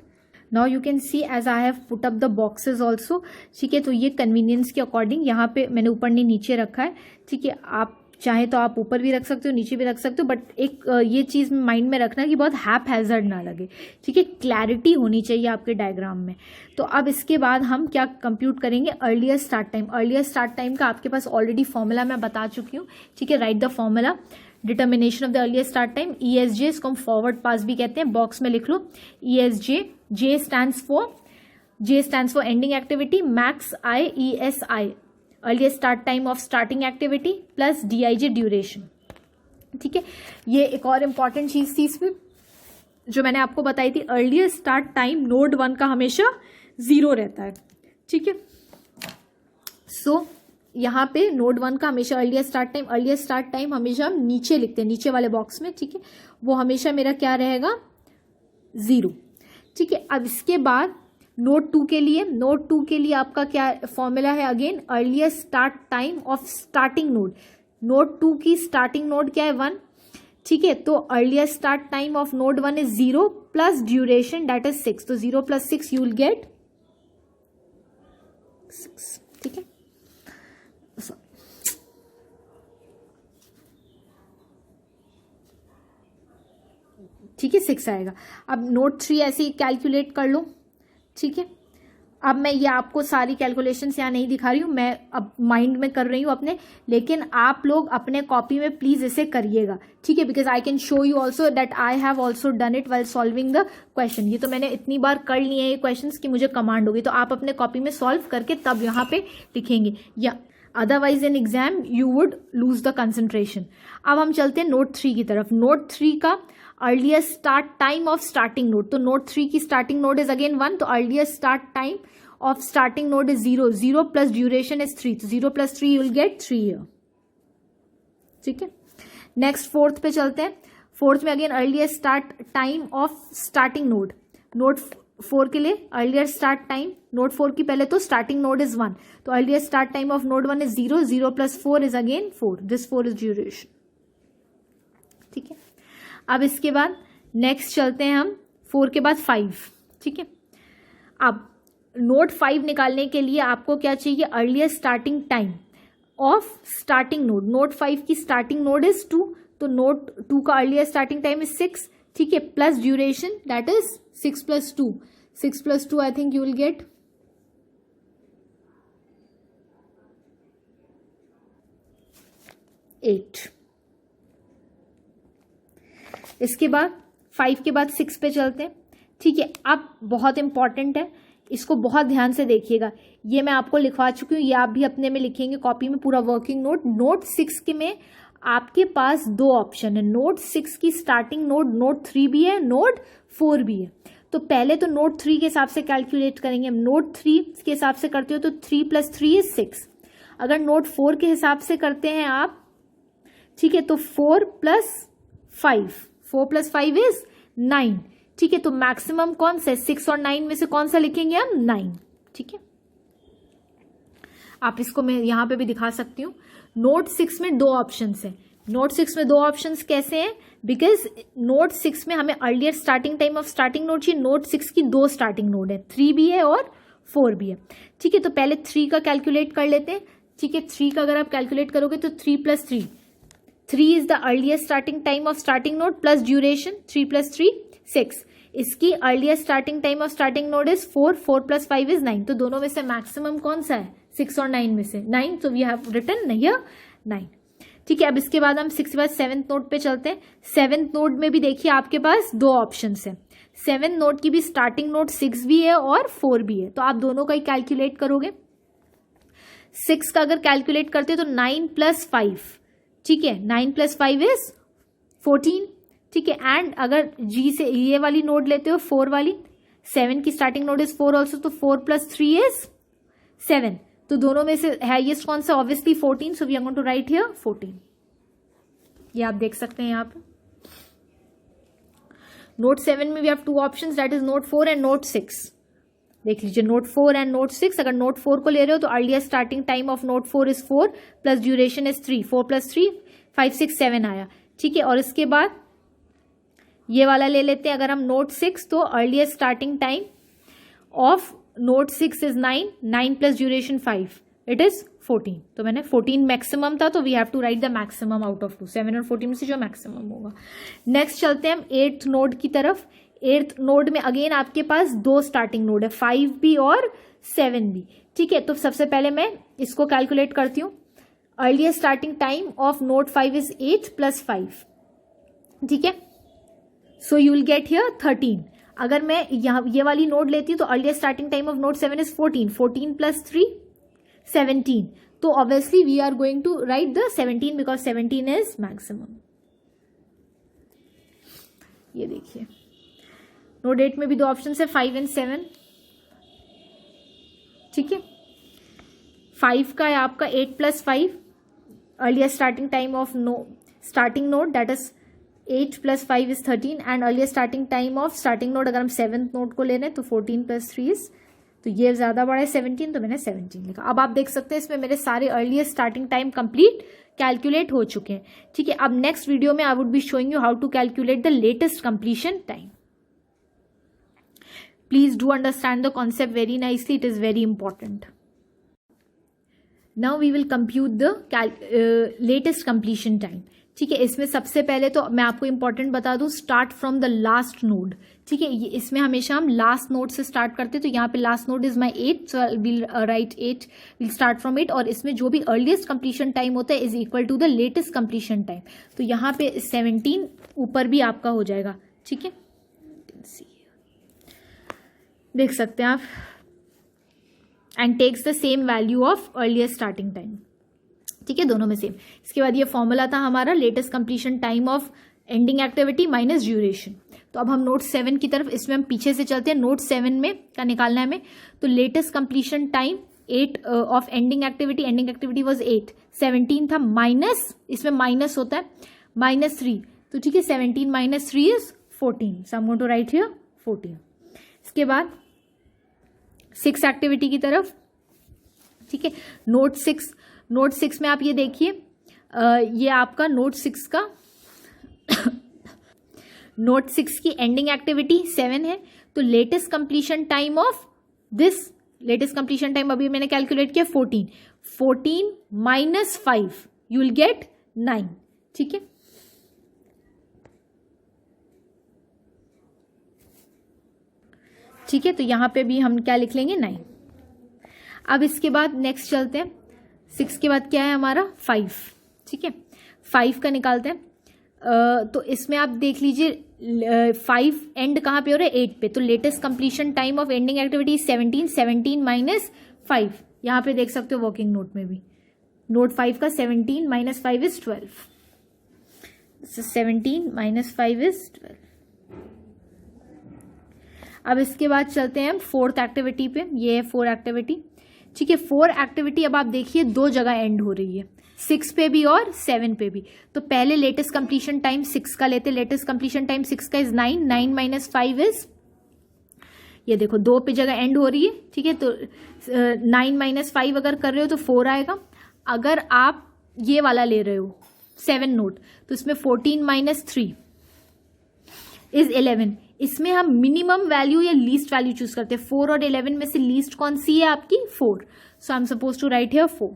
Now you can see as I have put up the boxes also, ठीक है। तो ये कन्वीनियंस के अकॉर्डिंग यहाँ पे मैंने ऊपर नहीं नीचे रखा है, ठीक है। आप चाहे तो आप ऊपर भी रख सकते हो, नीचे भी रख सकते हो, बट एक ये चीज माइंड में रखना कि बहुत हैप हैजर्ड ना लगे, ठीक है। क्लैरिटी होनी चाहिए आपके डायग्राम में। तो अब इसके बाद हम क्या कंप्यूट करेंगे, earliest start time. Earliest start time का आपके पास ऑलरेडी फॉर्मूला मैं बता चुकी हूँ, ठीक है। Right the formula, determination of the earliest start time, ESJ, इसको हम फॉरवर्ड पास भी कहते हैं, बॉक्स में लिख लो ESJ। J stands for ending activity, max I, ESI, earliest start time of starting activity, plus DIJ duration, ठीक है। ये एक और इम्पॉर्टेंट चीज थी इसमें जो मैंने आपको बताई थी, अर्लिएस्ट स्टार्ट टाइम नोड 1 का हमेशा 0 रहता है, ठीक है। सो यहाँ पे नोड 1 का हमेशा अर्लिएस्ट स्टार्ट टाइम हमेशा हम नीचे लिखते हैं, नीचे वाले बॉक्स में, ठीक है। वो हमेशा मेरा क्या रहेगा, 0, ठीक है। अब इसके बाद नोड 2 के लिए आपका क्या फॉर्मूला है, again earliest start time of starting node. Node 2 की स्टार्टिंग नोड क्या है, 1, ठीक है। तो earliest start time of node 1 is 0 plus duration that is 6, तो 0 + 6 यू विल गेट 6, ठीक है। ठीक है, 6 आएगा। अब नोट 3 ऐसे ही कैलकुलेट कर लो, ठीक है। अब मैं ये आपको सारी कैलकुलेशंस यहाँ नहीं दिखा रही हूँ, मैं अब माइंड में कर रही हूँ अपने, लेकिन आप लोग अपने कॉपी में प्लीज इसे करिएगा, ठीक है। Because I can show you also that I have also done it while solving the question. ये तो मैंने इतनी बार कर लिए हैं ये क्वेश्चन कि मुझे कमांड होगी, तो आप अपने कॉपी में सॉल्व करके तब यहाँ पे लिखेंगे, या otherwise in exam you would lose the concentration. अब हम चलते हैं नोट 3 की तरफ। नोट 3 का earliest start time of starting node, तो नोट 3 की स्टार्टिंग नोड इज अगेन 1, तो earliest start time of starting node is 0, 0 plus duration is 3, तो 0 + 3 यू विल गेट 3 ईयर, ठीक है। नेक्स्ट 4th पे चलते हैं। 4th में again earliest start time of starting node, node 4 के लिए अर्लियर स्टार्ट टाइम, नोड 4 की पहले तो स्टार्टिंग नोड इज 1, तो earlier start time of node 1 is 0, 0 + 4 is again 4, this 4 is duration. ठीक है, अब इसके बाद नेक्स्ट चलते हैं हम 4 के बाद 5। ठीक है, अब नोड 5 निकालने के लिए आपको क्या चाहिए, earlier starting time of starting node. Node 5 की स्टार्टिंग नोड इज 2, तो नोड 2 का अर्लियर स्टार्टिंग टाइम इज 6। ठीक है, plus duration that is 6 + 2, 6 + 2 I think you will gate 8। इसके बाद 5 के बाद 6 पे चलते हैं। ठीक है, अब बहुत इंपॉर्टेंट है, इसको बहुत ध्यान से देखिएगा, ये मैं आपको लिखवा चुकी हूँ, ये आप भी अपने में लिखेंगे कॉपी में पूरा वर्किंग नोट। नोट 6 के में आपके पास 2 ऑप्शन है, नोट 6 की स्टार्टिंग नोड नोट 3 भी है, नोट 4 भी है। तो पहले तो नोट 3 के हिसाब से कैलकुलेट करेंगे, नोट 3 के हिसाब से करते हो तो 3 + 3 इज 6। अगर नोट 4 के हिसाब से करते हैं आप, ठीक है, तो 4 + 5, 4 + 5 इज 9। ठीक है, तो मैक्सिमम कौन सा है, 6 और 9 में से कौन सा लिखेंगे हम, 9। ठीक है, आप इसको मैं यहां पे भी दिखा सकती हूँ। नोट 6 में 2 ऑप्शंस है, नोट 6 में 2 ऑप्शंस कैसे हैं, बिकॉज नोट 6 में हमें earlier starting time of starting node चाहिए। नोट 6 की 2 स्टार्टिंग नोड है, 3 भी है और 4 भी है। ठीक है, तो पहले 3 का कैलकुलेट कर लेते हैं। ठीक है, 3 का अगर आप कैलकुलेट करोगे तो 3 + 3, 3 is the earlier starting time of starting node plus duration, 3 + 3 6। इसकी earlier starting time of starting node is 4, 4 + 5 is 9। तो दोनों में से मैक्सिमम कौन सा है, 6 और 9 में से 9, तो वी हैव रिटन हियर 9। ठीक है, अब इसके बाद हम 6 के बाद 7th नोड पे चलते हैं। 7th नोड में भी देखिए आपके पास 2 ऑप्शंस है, 7th नोड की भी स्टार्टिंग नोड 6 भी है और 4 भी है, तो आप दोनों का ही कैलकुलेट करोगे। 6 का अगर कैलकुलेट करते तो 9 + 5, ठीक है, 9 + 5 इज 14। ठीक है, एंड अगर जी से ये वाली नोड लेते हो 4 वाली, 7 की स्टार्टिंग नोड इज 4 ऑल्सो, तो 4 + 3 इज 7। तो दोनों में से हाईएस्ट कौन सा, obviously 14, so we are going to write here 14। ये आप देख सकते हैं यहाँ पे। नोट 7 में we have 2 options, that is node 4 and node 6। देख लीजिए, नोट 4 एंड नोट 6। अगर नोट 4 को ले रहे हो तो earlier starting time of note 4 is 4 plus duration is 3, 4 + 3 5, 6, 7 आया। ठीक है, और इसके बाद ये वाला ले लेते हैं अगर हम नोट 6, तो earlier starting time of node 6 is 9, 9 + duration 5, it is 14। तो मैंने 14 मैक्सिमम था, तो we have to write the maximum out of 2, 7 और 14 में से जो मैक्सिमम होगा। नेक्स्ट चलते हैं हम 8th नोड की तरफ। 8th नोड में अगेन आपके पास 2 स्टार्टिंग नोड है, 5 भी और 7 भी। ठीक है, तो सबसे पहले मैं इसको कैलकुलेट करती हूँ। Earlier starting time of node 5 is 8 + 5। ठीक है, so you will get here 13। अगर मैं यहाँ ये वाली नोड लेती हूँ तो earlier starting time of node 7 is 14, 14 + 3 17। तो obviously we are going to write the 17 because 17 is maximum. ये देखिए, नोड 8 में भी 2 ऑप्शन है, 5 एंड 7। ठीक है, 5 का है आपका 8 + 5, earlier starting time of starting node that is 8 + 5 is 13, and earlier starting time of starting node अगर हम 7th नोड को ले रहे हैं तो 14 + 3 इज, तो ये ज्यादा बड़ा है 17, तो मैंने 17 लिखा। अब आप देख सकते हैं इसमें मेरे सारे earlier starting time complete calculate हो चुके हैं। ठीक है, अब नेक्स्ट वीडियो में I would be showing you how to calculate the latest completion time. Please do understand the concept very nicely, it is very important. Now we will compute the latest completion time. ठीक है, इसमें सबसे पहले तो मैं आपको important बता दूं, start from the last node. ठीक है, इसमें हमेशा हम लास्ट नोड से स्टार्ट करते हैं, तो यहाँ पे last node is my 8, so will write 8, will start from 8, और इसमें जो भी अर्लीस्ट कंप्लीशन टाइम होता है is equal to the latest completion time. तो यहाँ पे 17 ऊपर भी आपका हो जाएगा। ठीक है, देख सकते हैं आप, and takes the same value of earlier starting time. ठीक है, दोनों में सेम। इसके बाद ये फॉर्मूला था हमारा latest completion time of ending activity minus duration. तो अब हम नोट 7 की तरफ, इसमें हम पीछे से चलते हैं। नोट 7 में का निकालना है हमें, तो latest completion time 8 of ending activity was 8, 17 था, माइनस, इसमें माइनस होता है, -3, तो ठीक है, 17 - 3 is 14, so I am going to write here 14। इसके बाद 6 एक्टिविटी की तरफ, ठीक है। नोट 6 में आप ये देखिए, ये आपका नोट 6 का नोट 6 की एंडिंग एक्टिविटी 7 है। तो latest completion time of this, latest completion time अभी मैंने कैलकुलेट किया 14 माइनस 5 यू विल गेट 9, ठीक है। ठीक है, तो यहां पे भी हम क्या लिख लेंगे 9। अब इसके बाद नेक्स्ट चलते हैं, 6 के बाद क्या है हमारा 5, ठीक है। 5 का निकालते हैं। तो इसमें आप देख लीजिए 5 एंड कहाँ पे हो रहा है 8 पे, तो latest completion time of ending activity 17 minus 5, यहाँ पे देख सकते हो वर्किंग नोट में भी, नोट 5 का 17 माइनस 5 इज 12, 17 माइनस 5 इज 12। अब इसके बाद चलते हैं हम 4th एक्टिविटी पे, ये है 4 एक्टिविटी, ठीक है। 4 एक्टिविटी अब आप देखिए 2 जगह एंड हो रही है, 6 पे भी और 7 पे भी। तो पहले लेटेस्ट कंप्लीशन टाइम 6 का लेते, लेटेस्ट कंप्लीशन टाइम 6 का इज 9 माइनस 5 इज, ये देखो 2 पे जगह एंड हो रही है, ठीक है। तो 9 माइनस 5 अगर कर रहे हो तो 4 आएगा। अगर आप ये वाला ले रहे हो 7 नोट, तो इसमें 14 माइनस 3 इज 11। इसमें हम मिनिमम वैल्यू या लीस्ट वैल्यू चूज करते हैं। 4 और 11 में से लीस्ट कौन सी है आपकी 4, so I am suppose to write here 4।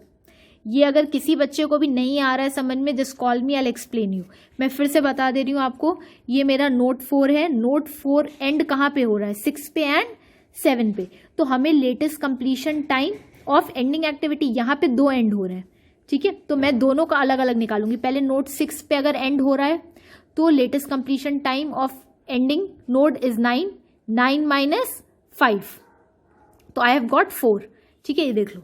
ये अगर किसी बच्चे को भी नहीं आ रहा है समझ में, just call me, I will explain you. मैं फिर से बता दे रही हूँ आपको, ये मेरा नोट 4 है। नोट 4 एंड कहाँ पे हो रहा है 6 पे एंड 7 पे। तो हमें latest completion time of ending activity, यहाँ पे 2 एंड हो रहे हैं, ठीक है। तो मैं दोनों का अलग अलग निकालूंगी। पहले नोट 6 पे अगर एंड हो रहा है तो latest completion time of ending node is 9 minus 5, तो आई हैव गॉट 4, ठीक है। ये देख लो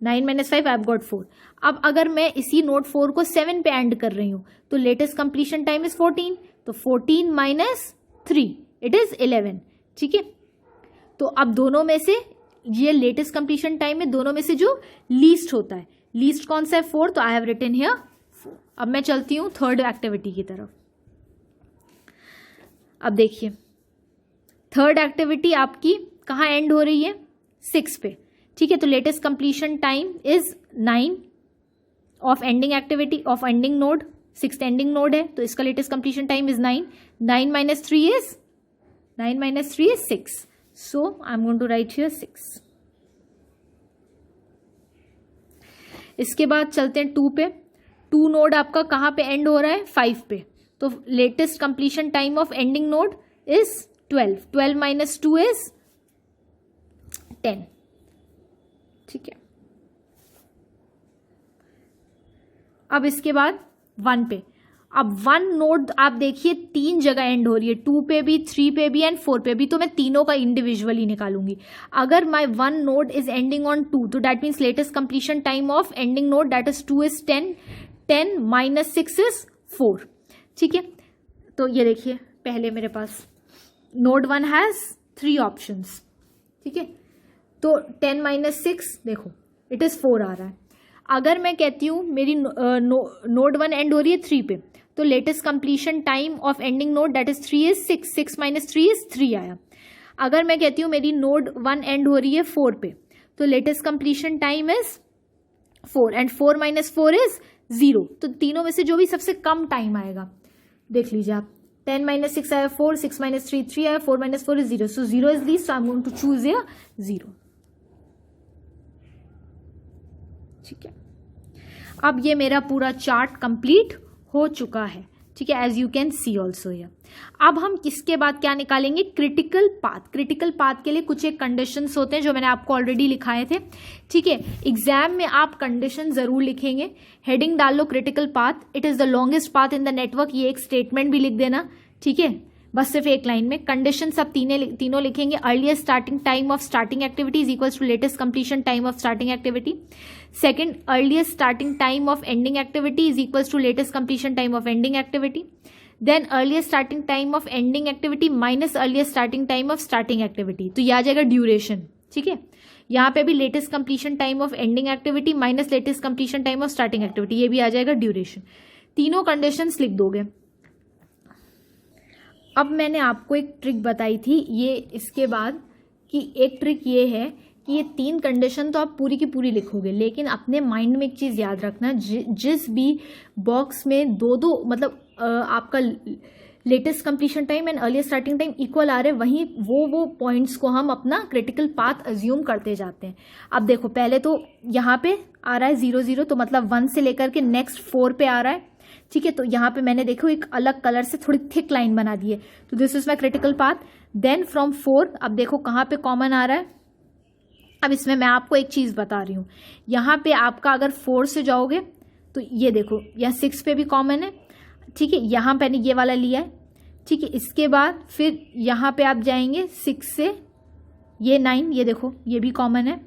9 माइनस 5 आई हैव गॉट 4। अब अगर मैं इसी नोट 4 को 7 पे एंड कर रही हूं तो लेटेस्ट कंप्लीशन टाइम इज 14, तो 14 माइनस 3 इट इज 11, ठीक है। तो अब दोनों में से ये लेटेस्ट कंप्लीशन टाइम में दोनों में से जो लीस्ट होता है, लीस्ट कौन सा है 4, तो आई हैव रिटन हियर 4। अब मैं चलती हूँ 3rd एक्टिविटी की तरफ। अब देखिए 3rd एक्टिविटी आपकी कहाँ एंड हो रही है 6 पे, ठीक है। तो latest completion time is 9 of ending activity of ending node, 6th ending node है, तो इसका latest completion time is 9 minus 3 is 6, so I am going to write here 6। इसके बाद चलते हैं 2 पे। 2 नोड आपका कहाँ पे एंड हो रहा है 5 पे, तो latest completion time of ending node is 12 minus 2 is 10, ठीक है। अब इसके बाद 1 पे, अब 1 नोड आप देखिए 3 जगह एंड हो रही है, 2 पे भी, 3 पे भी एंड 4 पे भी, तो मैं तीनों का इंडिविजुअली निकालूंगी। अगर माई 1 नोड इज एंडिंग ऑन 2, तो that means latest completion time of ending node that is 2 is 10 minus 6 is 4, ठीक है। तो ये देखिए पहले मेरे पास नोड 1 हैज 3 ऑप्शंस, ठीक है। तो 10 माइनस 6 देखो इट इज 4 आ रहा है। अगर मैं कहती हूँ मेरी नोड 1 एंड हो रही है 3 पे, तो latest completion time of ending node that is 3 is 6 minus 3 is 3 आया। अगर मैं कहती हूँ मेरी नोड 1 एंड हो रही है 4 पे, तो latest completion time is 4 and 4 minus 4 is 0। तो तीनों में से जो भी सबसे कम टाइम आएगा देख लीजिए आप, 10 माइनस 6 आया 4, 6 माइनस 3 आया, 4 minus 4 is 0, so 0 is least, so I am going to choose here 0, ठीक है। अब ये मेरा पूरा चार्ट कंप्लीट हो चुका है, ठीक है, as you can see also here. अब हम किसके बाद क्या निकालेंगे क्रिटिकल पाथ। क्रिटिकल पाथ के लिए कुछ एक कंडीशंस होते हैं जो मैंने आपको ऑलरेडी लिखाए थे, ठीक है। एग्जाम में आप कंडीशन जरूर लिखेंगे, हेडिंग डाल लो critical path, it is the longest path in the network, ये एक स्टेटमेंट भी लिख देना, ठीक है, बस सिर्फ एक लाइन में। कंडीशन सब तीनों लिखेंगे। Earliest starting time of starting activity is equals to latest completion time of starting activity. Second, earliest starting time of ending activity is equals to latest completion time of ending activity. Then earliest starting time of ending activity minus earliest starting time of starting activity, तो यह आ जाएगा duration, ठीक है। यहाँ पे भी latest completion time of ending activity minus latest completion time of starting activity, ये भी आ जाएगा ड्यूरेशन। तीनों कंडीशंस लिख दोगे। अब मैंने आपको एक ट्रिक बताई थी ये इसके बाद, कि एक ट्रिक ये है कि ये 3 कंडीशन तो आप पूरी की पूरी लिखोगे, लेकिन अपने माइंड में एक चीज़ याद रखना, जिस भी बॉक्स में दो मतलब आपका latest completion time and earlier starting time equal आ रहे, वहीं वो पॉइंट्स को हम अपना क्रिटिकल पाथ अज्यूम करते जाते हैं। अब देखो पहले तो यहाँ पे आ रहा है 0 0, तो मतलब 1 से लेकर के नेक्स्ट 4 पे आ रहा है, ठीक है। तो यहाँ पे मैंने देखो एक अलग कलर से थोड़ी थिक लाइन बना दी है, तो this is my critical path. Then from 4 अब देखो कहाँ पे कॉमन आ रहा है। अब इसमें मैं आपको एक चीज बता रही हूँ, यहाँ पे आपका अगर 4 से जाओगे तो ये देखो यहाँ 6 पे भी कॉमन है, ठीक है। यहाँ मैंने ये वाला लिया है, ठीक है। इसके बाद फिर यहाँ पे आप जाएंगे 6 से ये 9, ये देखो ये भी कॉमन है,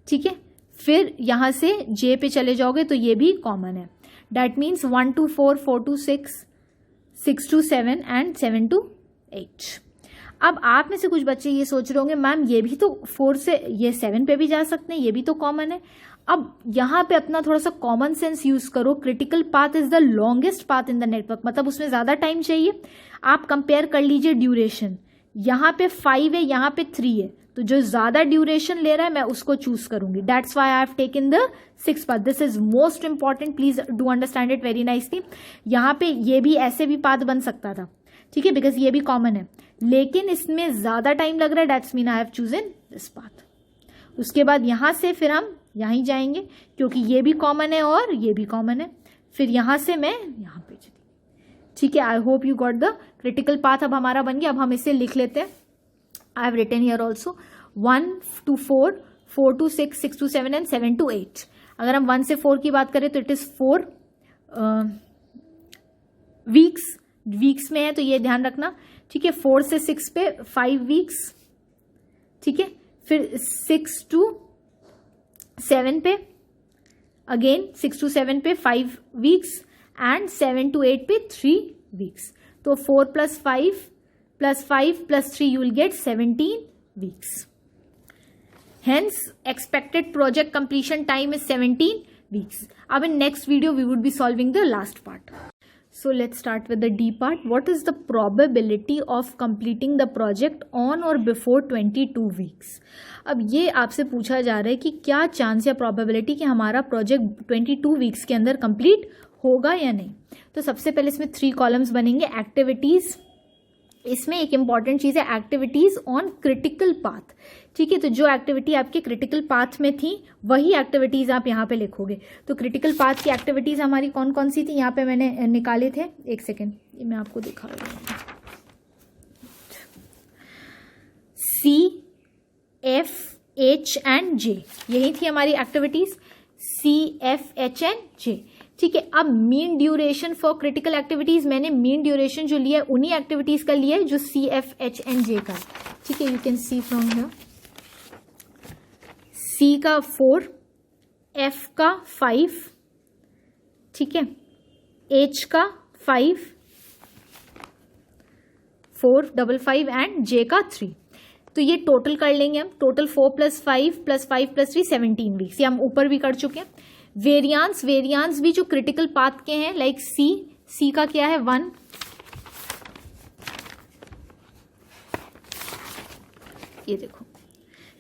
ठीक है। फिर यहाँ से J पे चले जाओगे तो ये भी कॉमन है। That means 1 to 4, 4 to 6, 6 to 7 and 7 to 8। अब आप में से कुछ बच्चे ये सोच रहे होंगे मैम ये भी तो 4 से ये 7 पे भी जा सकते हैं, ये भी तो कॉमन है। अब यहाँ पे अपना थोड़ा सा कॉमन सेंस यूज करो। Critical path is the longest path in the network, मतलब उसमें ज्यादा टाइम चाहिए। आप कंपेयर कर लीजिए ड्यूरेशन, यहाँ पे 5 है, यहाँ पे 3 है, तो जो ज्यादा ड्यूरेशन ले रहा है मैं उसको चूज करूंगी। That's why I have taken the 6th path. This is most important, please do understand it very nicely. यहाँ पे ये भी ऐसे भी पाथ बन सकता था, ठीक है, बिकॉज ये भी कॉमन है, लेकिन इसमें ज्यादा टाइम लग रहा है, that's mean I have chosen this path. उसके बाद यहां से फिर हम यहीं जाएंगे क्योंकि ये भी कॉमन है और ये भी कॉमन है, फिर यहां से मैं यहां पे चली, ठीक है। आई hope you got the critical path. अब हमारा बन गया, अब हम इसे लिख लेते हैं। I have written here also 1 to 4, 4 to 6, 6 to 7 and 7 to 8। अगर हम 1 से 4 की बात करें तो इट इज 4 वीक्स में है, तो ये ध्यान रखना, ठीक है। 4 से 6 पे 5 वीक्स, ठीक है। फिर 6 to 7 पे अगेन 6 to 7 पे 5 वीक्स एंड 7 to 8 पे 3 वीक्स। तो 4 + 5 + 5 + 3 you will get 17 weeks. Hence expected project completion time is 17 weeks. Now in next video we would be solving the last part. So let's start with the D part. What is the probability of completing the project on or before 22 weeks? अब ये आपसे पूछा जा रहा है कि क्या chance या प्रोबेबिलिटी कि हमारा प्रोजेक्ट 22 वीक्स के अंदर कंप्लीट होगा या नहीं। तो सबसे पहले इसमें 3 कॉलम्स बनेंगे। एक्टिविटीज, इसमें एक इंपॉर्टेंट चीज है एक्टिविटीज ऑन क्रिटिकल पाथ, ठीक है। तो जो एक्टिविटी आपके क्रिटिकल पाथ में थी वही एक्टिविटीज आप यहाँ पे लिखोगे। तो क्रिटिकल पाथ की एक्टिविटीज हमारी कौन कौन सी थी, यहाँ पे मैंने निकाले थे, एक सेकेंड ये मैं आपको दिखा रही हूँ। C, F, H and J, यही थी हमारी activities, C, F, H and J, ठीक है। अब mean duration for critical activities, मैंने मीन ड्यूरेशन जो लिया है उन्हीं एक्टिविटीज का लिया है जो C, F, H and J का, ठीक है। You can C from here, C का 4, F का 5, ठीक है, H का 5, 4, 5, 5 एंड J का 3। तो ये टोटल कर लेंगे हम, टोटल 4 + 5 + 5 + 3 17 वीक्स, ये हम ऊपर भी कर चुके हैं। वेरियांस भी जो क्रिटिकल पाथ के हैं, लाइक C का क्या है 1, ये देखो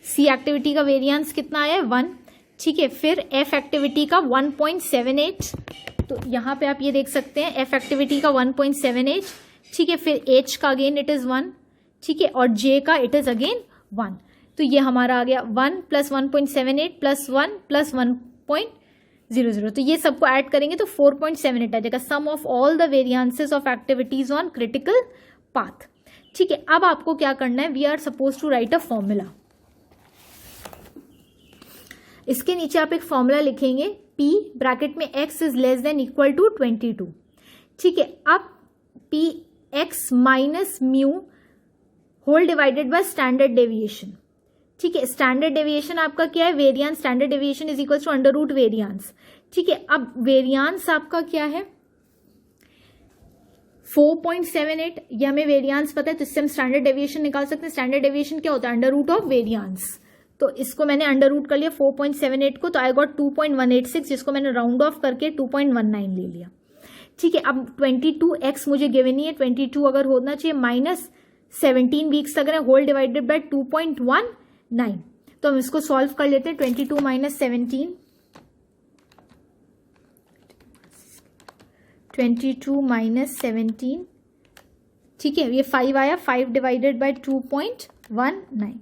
C एक्टिविटी का वेरियांस कितना आया है 1, ठीक है। फिर F एक्टिविटी का 1.78, तो यहाँ पे आप ये देख सकते हैं F एक्टिविटी का 1.78, ठीक है। फिर H का अगेन इट इज 1, ठीक है, और J का इट इज अगेन 1। तो ये हमारा आ गया 1 + 1.78 + 1 + 1.00, तो ये सबको ऐड करेंगे तो 4.78 आ जाएगा, sum of all the variances of activities on critical path, ठीक है। अब आपको क्या करना है, we are suppose to write a formula. इसके नीचे आप एक फॉर्मूला लिखेंगे, P ब्रैकेट में x is less than equal to 22, ठीक है। अब Px minus mu whole divided by standard deviation, ठीक है। स्टैंडर्ड डेविएशन आपका क्या है, variance, standard deviation is equal to under root variance, ठीक है। अब वेरियांस आपका क्या है 4.78, ये हमें वेरियांस पता है, तो इससे हम स्टैंडर्ड डेविएशन निकाल सकते हैं। स्टैंडर्ड डेविएशन क्या होता है, अंडर रूट ऑफ वेरियांस, तो इसको मैंने अंडर रूट कर लिया 4.78 को, तो आई गॉट 2.186, जिसको मैंने राउंड ऑफ करके 2.19 ले लिया, ठीक है, अब 22x मुझे गिवन नहीं है, 22 अगर होना चाहिए माइनस 17 वीक्स लग रहे हैं, होल डिवाइडेड बाय 2.19, तो हम इसको सॉल्व कर लेते हैं। 22 माइनस 17, 22 माइनस 17, ठीक है, ये 5 आया, 5 डिवाइडेड बाय 2.19,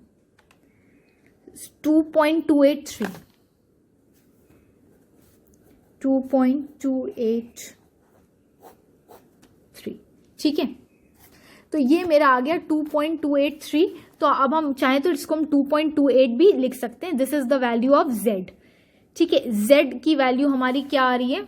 2.283, 2.283, ठीक है, तो ये मेरा आ गया 2.283। तो अब हम चाहें तो इसको हम 2.28 भी लिख सकते हैं। This is the value of z, ठीक है। z की वैल्यू हमारी क्या आ रही है,